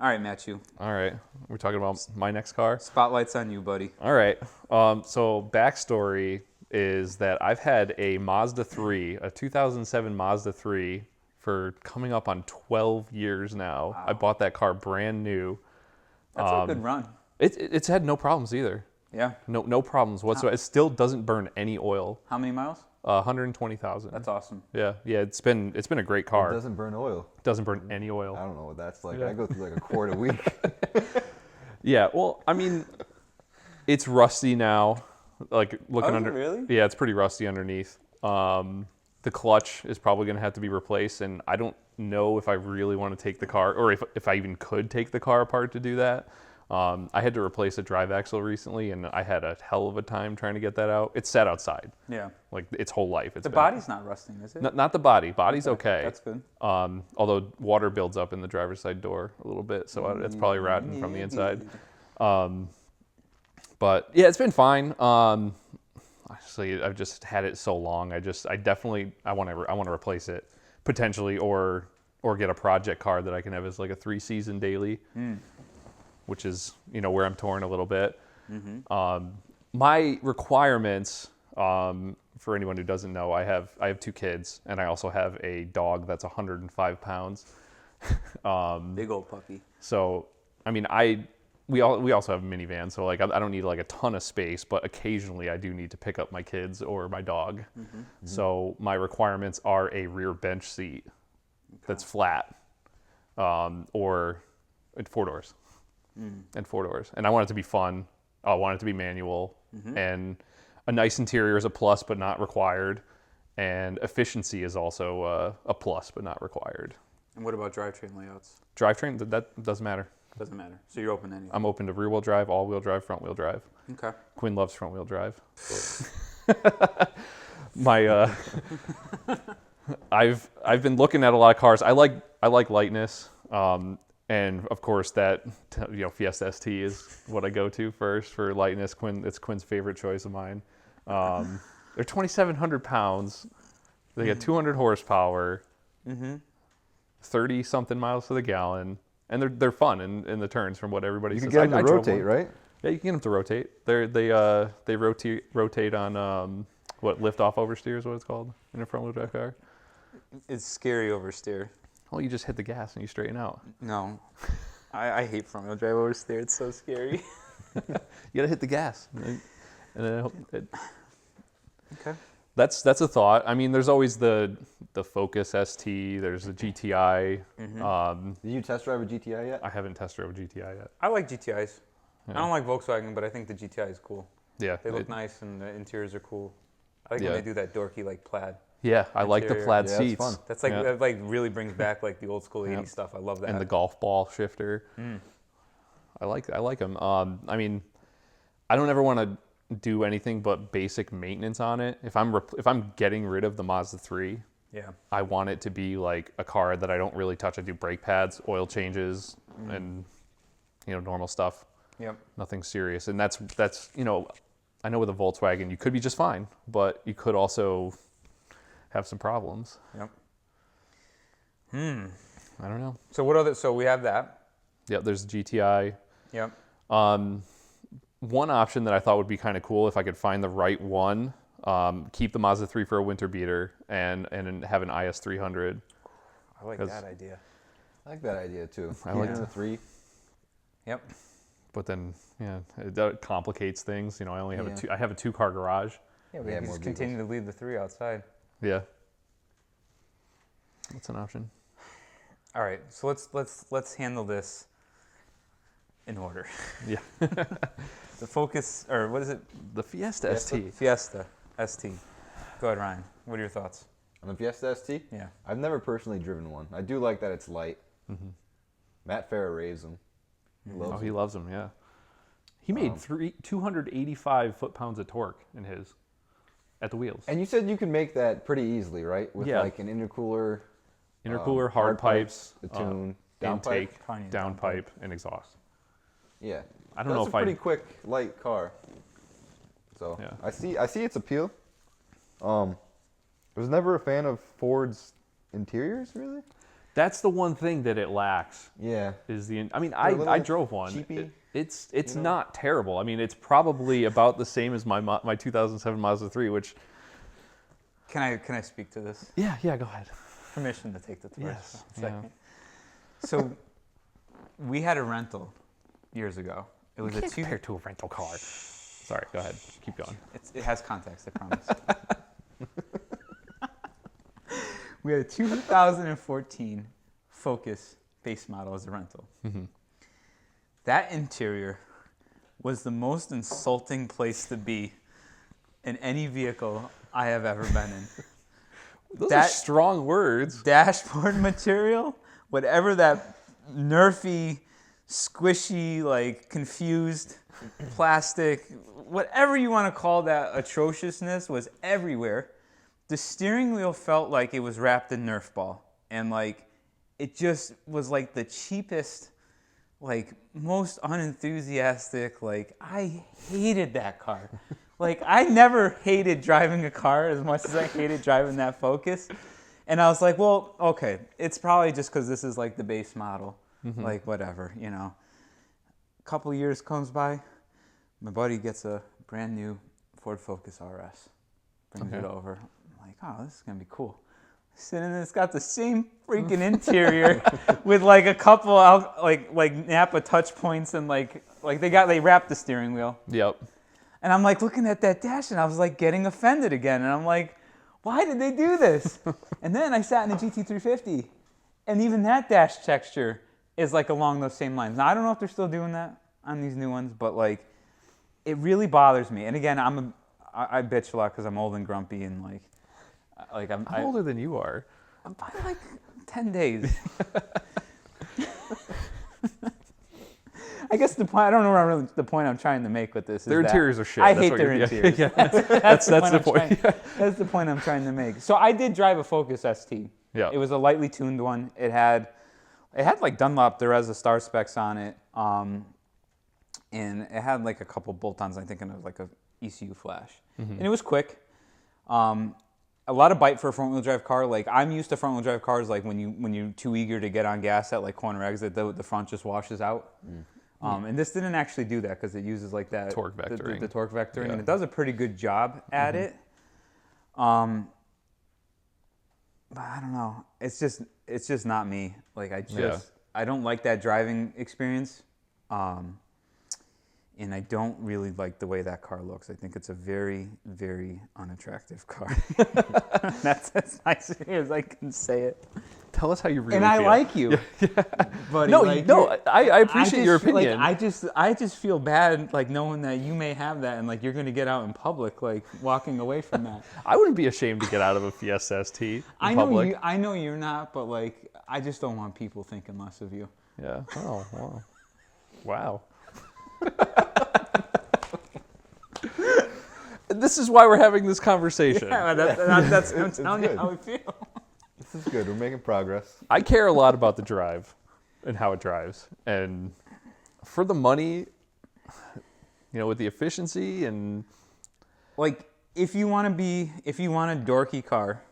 All right, Matthew. All right. We're talking about my next car. Spotlight's on you, buddy. All right. So backstory is that I've had a Mazda 3, a 2007 Mazda 3, for coming up on 12 years now. Wow. I bought that car brand new. That's a good run. It's had no problems either. Yeah. No problems whatsoever. It still doesn't burn any oil. How many miles? 120,000. That's awesome. Yeah. It's been a great car. It doesn't burn oil. Doesn't burn any oil. I don't know what that's like. Yeah. I go through like a quart a week. Yeah, well, I mean, it's rusty now. Like looking under. Really? Yeah, it's pretty rusty underneath. The clutch is probably going to have to be replaced, and I don't know if I really want to take the car, or if I even could take the car apart to do that. I had to replace a drive axle recently, and I had a hell of a time trying to get that out. It's sat outside. Yeah. Like its whole life. The body's not rusting, is it? Not the body. Body's okay. That's good. Although water builds up in the driver's side door a little bit, so it's probably rotting from the inside. But yeah, it's been fine. Actually, I've just had it so long. I want to replace it potentially, or get a project car that I can have as like a 3-season daily, which is where I'm torn a little bit. Mm-hmm. My requirements, for anyone who doesn't know, I have 2 kids, and I also have a dog that's 105 pounds. Big old puppy. So, I mean, we also have a minivan, so like I don't need like a ton of space, but occasionally I do need to pick up my kids or my dog. Mm-hmm. So my requirements are a rear bench seat that's flat, or 4 doors, and 4 doors. And I want it to be fun. I want it to be manual, and a nice interior is a plus, but not required. And efficiency is also a plus, but not required. And what about drivetrain layouts? Drivetrain, that doesn't matter. Doesn't matter. So you're open to anything. I'm open to rear-wheel drive, all-wheel drive, front-wheel drive. Okay. Quinn loves front-wheel drive. I've been looking at a lot of cars. I like lightness, and of course that Fiesta ST is what I go to first for lightness. It's Quinn's favorite choice of mine. They're 2,700 pounds. They get 200 horsepower, 30 something miles to the gallon. And they're fun in the turns, from what everybody says. You can get them to rotate, right? Yeah, you can get them to rotate. They rotate on lift off oversteer is what it's called in a front wheel drive car. It's scary oversteer. Well, you just hit the gas and you straighten out. No, I hate front wheel drive oversteer. It's so scary. You gotta hit the gas, and then Okay. That's a thought. I mean, there's always the Focus ST. There's the GTI. Did you test drive a GTI yet? I haven't test drove a GTI yet. I like GTIs. Yeah. I don't like Volkswagen, but I think the GTI is cool. Yeah, They look nice, and the interiors are cool. I like when Yeah. they do that dorky like plaid. Yeah, I like the Interior. plaid Yeah, seats. fun. That's like Yeah. that like really brings back like the old school '80s stuff. I love that. And the golf ball shifter. I like them. I mean, I don't ever want to do anything but basic maintenance on it. If I'm getting rid of the Mazda 3, yeah. I want it to be like a car that I don't really touch. I do brake pads, oil changes, and normal stuff. Yep. Nothing serious. And that's I know with a Volkswagen you could be just fine, but you could also have some problems. Yep. I don't know. So what other? So we have that. Yeah, there's GTI. Yep. One option that I thought would be kind of cool if I could find the right one, keep the Mazda 3 for a winter beater and have an IS 300. I like that idea. I like that idea too. I like the 3. Yep. But then, it complicates things. I only have I have a 2-car garage. Yeah, we Yeah, can more just continue to leave the 3 outside. Yeah. That's an option. All right. So let's handle this in order. Yeah. The Focus, or what is it? The Fiesta ST. Fiesta ST. Go ahead, Ryan. What are your thoughts? On the Fiesta ST? Yeah. I've never personally driven one. I do like that it's light. Matt Farah raves them. He loves them, yeah. He made 285 foot-pounds of torque in his, at the wheels. And you said you can make that pretty easily, right? With Yeah. like an intercooler. Intercooler, hard pipes, the tune, intake, Fine, downpipe, and exhaust. Yeah. I don't know if That's a pretty quick, light car. So Yeah. I see its appeal. I was never a fan of Ford's interiors, really. That's the one thing that it lacks. Yeah. Is the I mean They're a little I drove one. cheapy, It's you know? not terrible. I mean it's probably about the same as my 2007 Mazda 3, which Can I speak to this? yeah go ahead. Permission to take the torch Yes, for a second. So we had a rental years ago. It was a two. Compared to a rental car. Sorry, go ahead. Keep going. It has context, I promise. We had a 2014 Focus base model as a rental. Mm-hmm. That interior was the most insulting place to be in any vehicle I have ever been in. Those are That- strong words. Dashboard material, whatever that nerfy, squishy, like confused plastic, whatever you want to call that atrociousness was everywhere. The steering wheel felt like it was wrapped in Nerf ball, and like it just was like the cheapest, like most unenthusiastic. Like I hated that car. Like I never hated driving a car as much as I hated driving that Focus. And I was like, well, okay, it's probably just because this is like the base model, like whatever, you know. A couple of years comes by, my buddy gets a brand new Ford Focus RS, brings it over. I'm like, oh, this is gonna be cool. Sitting in, it's got the same freaking interior with like a couple like Napa touch points and like they wrapped the steering wheel. Yep. And I'm like looking at that dash and I was like getting offended again. And I'm like, why did they do this? And then I sat in the GT350 and even that dash texture is like along those same lines. Now, I don't know if they're still doing that on these new ones, but like it really bothers me. And again, I bitch a lot because I'm old and grumpy and I'm older than you are. by like 10 days. I guess the point, I don't know what really the point I'm trying to make with this is Their that interiors are shit. I That's hate what their you're- interiors. yeah. That's That's the point. That's the point I'm trying to make. So I did drive a Focus ST. Yeah. It was a lightly tuned one. It had like Dunlop Dureza star specs on it, and it had like a couple bolt-ons, I think, and it was like a ECU flash, and it was quick. A lot of bite for a front-wheel drive car. Like I'm used to front-wheel drive cars. Like when you're too eager to get on gas at like corner exit, the front just washes out. And this didn't actually do that because it uses like that Torque vectoring. the torque vectoring, Yeah. and it does a pretty good job at it. But I don't know. It's just not me. Like I don't like that driving experience. And I don't really like the way that car looks. I think it's a very, very unattractive car. That's as nice as I can say it. Tell us how you really And feel. I like you. But No, like, I appreciate your opinion. I just feel bad, like knowing that you may have that, and like you're going to get out in public, like walking away from that. I wouldn't be ashamed to get out of a Fiesta ST in I know public. I know you're not, but like I just don't want people thinking less of you. Yeah. Oh, wow. Wow. This is why we're having this conversation. Yeah, that's I'm It's telling you good. how I feel. This is good. We're making progress. I care a lot about the drive and how it drives. And for the money, with the efficiency and Like if you want a dorky car,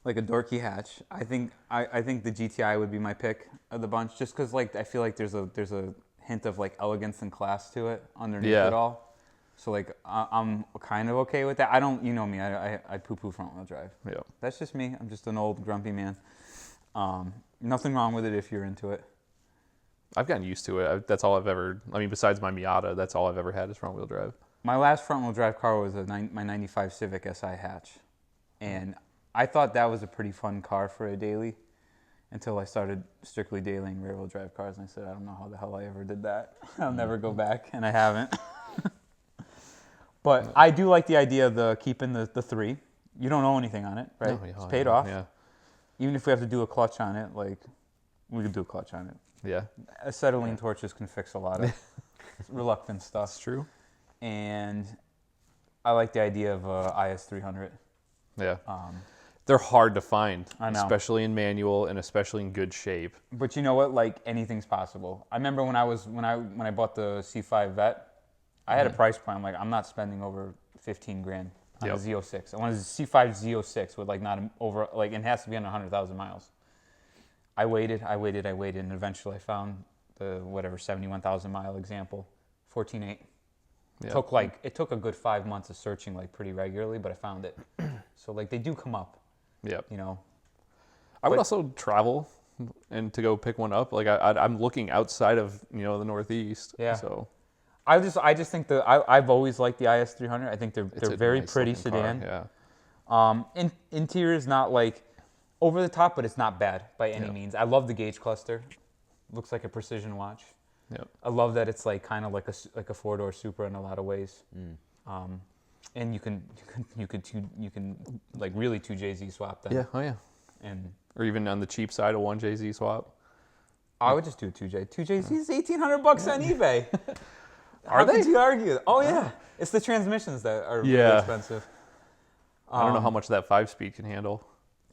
like a dorky hatch, I think the GTI would be my pick of the bunch, just because like I feel like there's a hint of like elegance and class to it underneath Yeah. it all. So like I'm kind of okay with that. I don't, you know me, I poo-poo front wheel drive. yeah. That's just me. I'm just an old grumpy man. Nothing wrong with it if you're into it. I've gotten used to it. That's all I've ever, besides my Miata, that's all I've ever had is front wheel drive. My last front wheel drive car was my 95 Civic SI hatch. And I thought that was a pretty fun car for a daily until I started strictly dailying rear wheel drive cars. And I said, I don't know how the hell I ever did that. I'll never go back. And I haven't. But I do like the idea of keeping the 3. You don't owe anything on it, right? Oh, yeah, It's paid yeah, off. Yeah. Even if we have to do a clutch on it, like we could do a clutch on it. Yeah. Acetylene torches can fix a lot of reluctant stuff. That's true. And I like the idea of IS300. Yeah. They're hard to find, I know. especially in manual and especially in good shape. But you know what? Like anything's possible. I remember when I bought the C5 Vet, I had a price point. I'm like, I'm not spending over 15 grand on a Yep. Z06. I wanted a C5 Z06 with like not over like it has to be under 100,000 miles. I waited, and eventually I found the whatever 71,000 mile example, 14.8. Yeah. It took a good 5 months of searching like pretty regularly, but I found it. So like they do come up, Yep. you know. I would But- also travel and to go pick one up. Like I'm looking outside of the Northeast. Yeah. So I just think I've always liked the IS300. I think it's they're a very nice pretty looking car, sedan. Yeah. Interior is not like over the top, but it's not bad by any Yeah. means. I love the gauge cluster. Looks like a precision watch. Yep. I love that it's like kind of like a 4-door Supra in a lot of ways. And you can like really 2 JZ swap them. Yeah. Oh yeah. And Or even on the cheap side, a 1JZ swap. I would just do a 2J. 2JZ is $1,800 on eBay. Are How they? could you argue? Oh yeah, it's the transmissions that are really Yeah. expensive. I don't know how much that 5-speed can handle.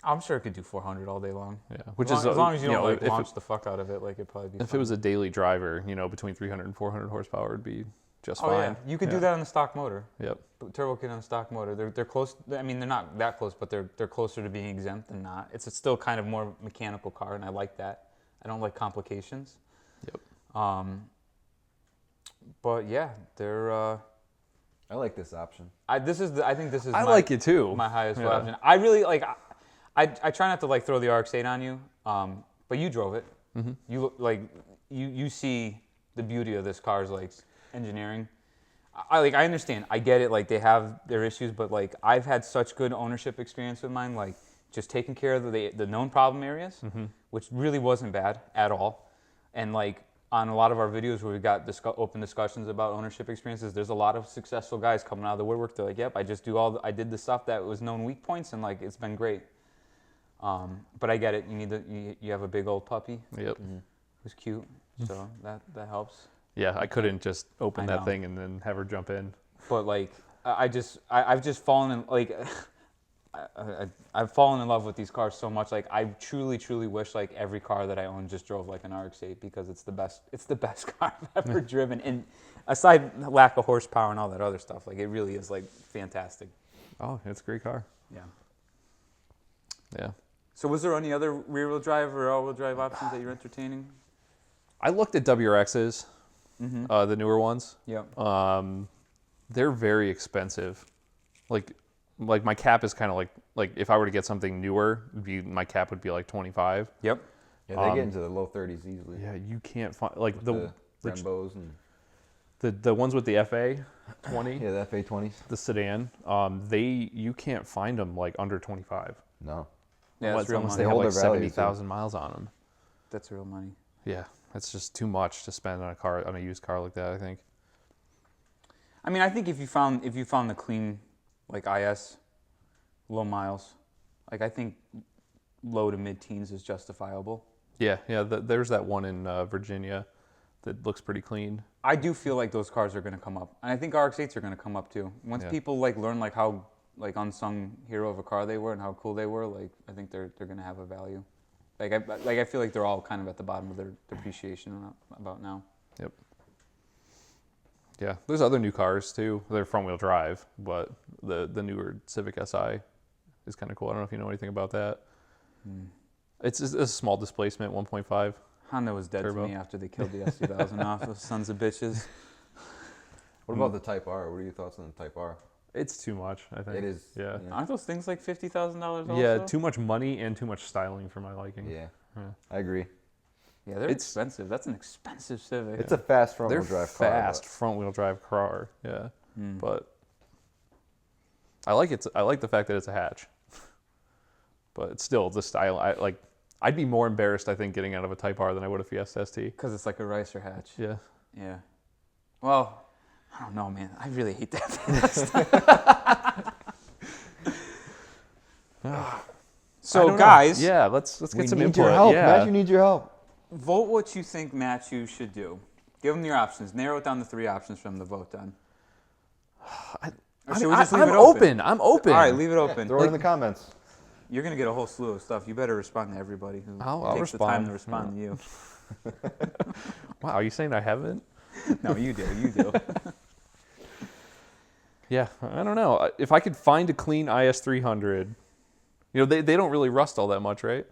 I'm sure it could do 400 all day long. Yeah. Which as is long as you don't like if launch the fuck out of it, like it'd probably be. If fun. it was a daily driver, between 300 and 400 horsepower would be just Oh fine. yeah, you could do that on the stock motor. Yep. Turbo kit on the stock motor. They're close. I mean, they're not that close, but they're closer to being exempt than not. It's still kind of more mechanical car, and I like that. I don't like complications. Yep. But yeah, they're. I like this option. I think this is. I my, like it too. My highest Yeah. option. I really like. I try not to like throw the RX-8 on you, but you drove it. Mm-hmm. You look like you see the beauty of this car's like engineering. I understand. I get it. Like they have their issues, but like I've had such good ownership experience with mine. Like just taking care of the known problem areas, which really wasn't bad at all. And like on a lot of our videos where we got open discussions about ownership experiences, there's a lot of successful guys coming out of the woodwork. They're like, "Yep, I did the stuff that was known weak points, and like it's been great." But I get it. You have a big old puppy. Yep. Who's cute, so that helps. Yeah, I couldn't just open I that know. thing and then have her jump in. But like I've just fallen in like I've fallen in love with these cars so much. Like I truly wish like every car that I own just drove like an RX-8 because it's the best car I've ever driven. And aside lack of horsepower and all that other stuff, like it really is like fantastic. Oh, it's a great car. Yeah. Yeah. So was there any other rear-wheel drive or all-wheel drive options that you're entertaining? I looked at WRXs, the newer ones. Yep. They're very expensive. Like my cap is kind of like if I were to get something newer, my cap would be like 25. Yep. Yeah, they get into the low 30s easily. Yeah, you can't find like the Brembos and the ones with the FA 20, yeah, the FA20s. the sedan. You can't find them like under 25. No. Yeah, that's real Unless money. they have hold like their value, 70,000 miles on them. That's real money. Yeah, it's just too much to spend on a used car like that, I think. I mean, I think if you found the clean, like IS, low miles, like I think low to mid teens is justifiable. Yeah. There's that one in Virginia that looks pretty clean. I do feel like those cars are going to come up, and I think RX-8s are going to come up too. Once Yeah. people like learn like how like unsung hero of a car they were and how cool they were, like I think they're going to have a value. I feel like they're all kind of at the bottom of their depreciation about now. Yep. Yeah, there's other new cars too. They're front-wheel drive, but the newer Civic Si is kind of cool. I don't know if you know anything about that. It's a small displacement, 1.5. Honda was dead Turbo. to me after they killed the S2000 off. Those sons of bitches. What about the Type R? What are your thoughts on the Type R? It's too much, I think. It is. Yeah. Aren't those things like $50,000 also? Yeah, too much money and too much styling for my liking. Yeah. Yeah. I agree. Yeah, they're It's- expensive. That's an expensive Civic. It's a fast They're front-wheel drive car. fast front-wheel drive car. Yeah. But I like it. I like the fact that it's a hatch. But it's still the style. I'd be more embarrassed, I think, getting out of a Type R than I would a Fiesta ST. Because it's like a ricer hatch. Yeah. Yeah. Well, I don't know, man. I really hate that. So, I don't know. guys, Yeah, let's We get some need input. your help, Yeah. Matt. You need your help. vote what you think Matthew should do. Give them your options. Narrow it down to 3 options for them to vote on. Or should we just leave I'm it open. I'm open. All right, leave it open. Throw it in the comments. You're going to get a whole slew of stuff. You better respond to everybody who I'll takes the time respond. to respond to Wow, are you saying I haven't? you. No, you do. You do. Yeah, I don't know. If I could find a clean IS300, they don't really rust all that much, right?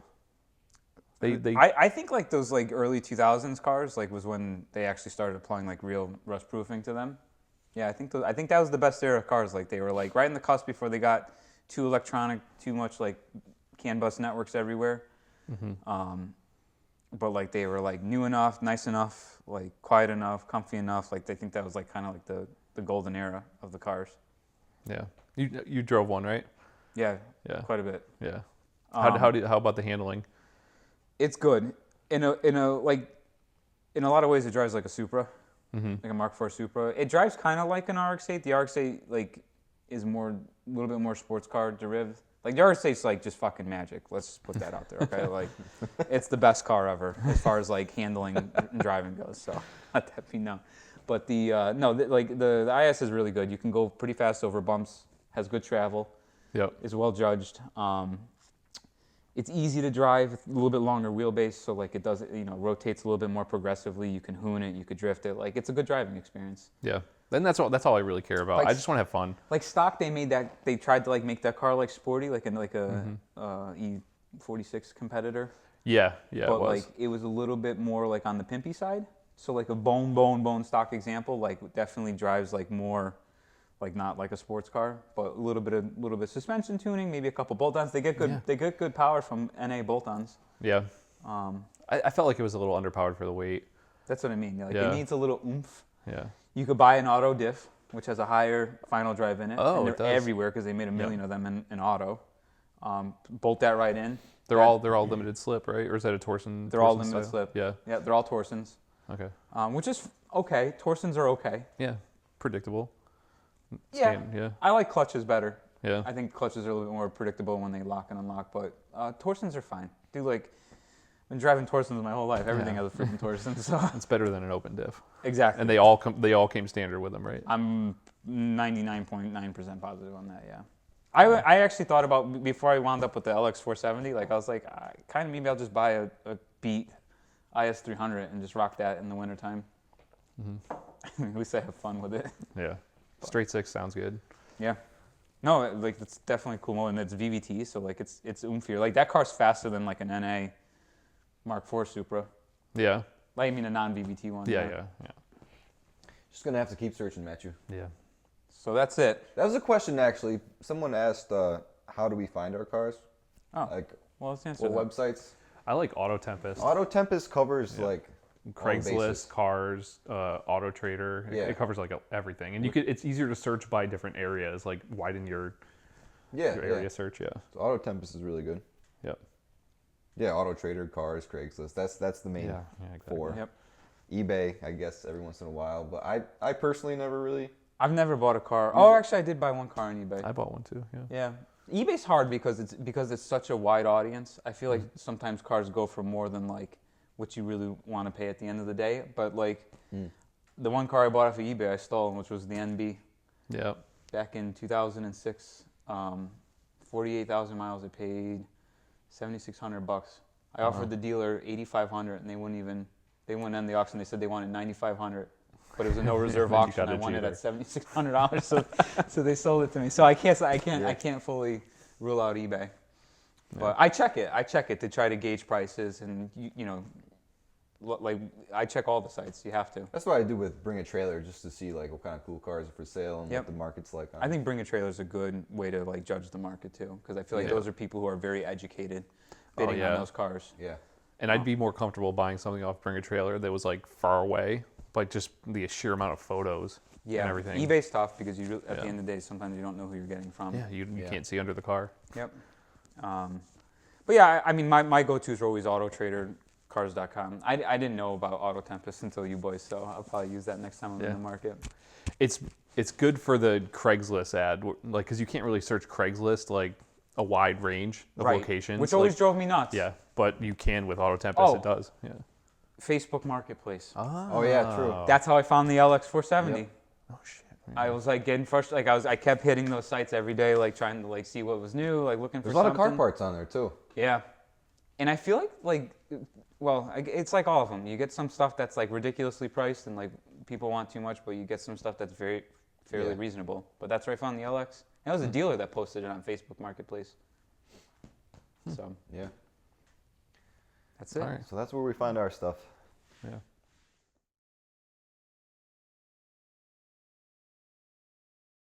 They I think like those like early 2000s cars like was when they actually started applying like real rust proofing to them. Yeah, I think that was the best era of cars. Like they were like right in the cusp before they got too electronic, too much like CAN bus networks everywhere. But like they were like new enough, nice enough, like quiet enough, comfy enough. Like they think that was like kind of like the golden era of the cars. yeah. You drove one, right? Yeah, Yeah. quite a bit. Yeah. How about the handling? It's good in a like in a lot of ways. It drives like a Supra, like a Mark IV Supra. It drives kind of like an RX-8. The RX-8 like is a little bit more sports car derived. Like the RX-8's like just fucking magic. Let's just put that out there, okay? Like it's the best car ever as far as like handling and driving goes. So let that be known. But the IS is really good. You can go pretty fast over bumps. Has good travel. Yep. Is well judged. It's easy to drive, a little bit longer wheelbase, so like it does, rotates a little bit more progressively. You can hoon it, you could drift it. Like it's a good driving experience. Yeah. Then that's all I really care about. Like, I just want to have fun. Like stock, they tried to like make that car like sporty, like in like a E46 competitor. Yeah, yeah, But it was. like it was a little bit more like on the pimpy side. So like a bone stock example, like definitely drives like more. Like not like a sports car, but a little bit of suspension tuning, maybe a couple bolt-ons. They get good power from NA bolt-ons. Yeah. I felt like it was a little underpowered for the weight. That's what I mean. Like Yeah. It needs a little oomph. Yeah. You could buy an auto diff, which has a higher final drive in it. Oh, and it they're does. everywhere because they made a million of them in auto. Bolt that right in. They're all limited slip, right? Or is that a torsion? They're all torsion limited style? slip. Yeah. Yeah, they're all Torsons. Okay. Which is okay. Torsons are okay. Yeah. Predictable. Yeah. Yeah. I like clutches better. Yeah. I think clutches are a little bit more predictable when they lock and unlock, but Torsons are fine. Dude, like, I've been driving Torsons my whole life. Everything has a freaking Torsen, so. It's better than an open diff. Exactly. And they all came standard with them, right? I'm 99.9% positive on that, yeah. I actually thought about, before I wound up with the LX470, like, I was like, kind of maybe I'll just buy a Beat IS300 and just rock that in the wintertime. At least I have fun with it. Yeah. Straight six sounds good. Yeah. No, like it's definitely a cool mode, and it's VVT, so like it's oomfier. Like that car's faster than like an NA Mark IV Supra. Yeah. Like I mean a non-VVT one. Yeah. Just gonna have to keep searching, Matthew. Yeah. So that's it. That was a question actually. Someone asked, how do we find our cars? Oh. Like, Well, let's answer what that. websites? I like Auto Tempest. Auto Tempest covers like all bases. Craigslist, cars, Auto Trader. Yeah. It covers like everything, and it's easier to search by different areas. Like widen your area search. Yeah. So Auto Tempest is really good. Yep. Yeah, Auto Trader, cars, Craigslist. That's the main Yeah. Exactly. four. Yep. eBay, I guess every once in a while, but I personally never really. I've never bought a car. Oh, actually, I did buy one car on eBay. I bought one too. Yeah. Yeah. eBay's hard because it's such a wide audience. I feel like sometimes cars go for more than like what you really want to pay at the end of the day. But like the one car I bought off of eBay, I stole, which was the NB. Yeah. Back in 2006, 48,000 miles. I paid $7,600. I offered the dealer $8,500, and they wouldn't end the auction. They said they wanted $9,500, but it was a no reserve You auction. got I it wanted cheaper. at $7,600, so they sold it to me. So I can't fully rule out eBay, but I check it to try to gauge prices, and like I check all the sites. You have to. That's what I do with Bring a Trailer, just to see like what kind of cool cars are for sale and Yep. what the market's like. I think Bring a Trailer is a good way to like judge the market too, because I feel like those are people who are very educated bidding on those cars. Yeah. And I'd be more comfortable buying something off Bring a Trailer that was like far away, like just the sheer amount of photos Yeah, and everything. eBay's tough because at the end of the day, sometimes you don't know who you're getting from. Yeah, you can't see under the car. Yep. But yeah, I mean, my go-tos are always AutoTrader, Cars.com. I didn't know about Auto Tempest until you boys, so I'll probably use that next time I'm in the market. It's good for the Craigslist ad, like because you can't really search Craigslist like a wide range of locations, which always drove me nuts. Yeah, but you can with Auto Tempest. It does. Yeah. Facebook Marketplace. Oh yeah, true. That's how I found the LX470. Yep. Oh shit. I was like getting frustrated. Like I kept hitting those sites every day, like trying to like see what was new, like looking for There's a lot something. of car parts on there too. Yeah, and I feel like it's like all of them. You get some stuff that's like ridiculously priced and like people want too much, but you get some stuff that's fairly reasonable. But that's where I found the LX. And it was a dealer that posted it on Facebook Marketplace. So Yeah. That's it. All right. So that's where we find our stuff. Yeah.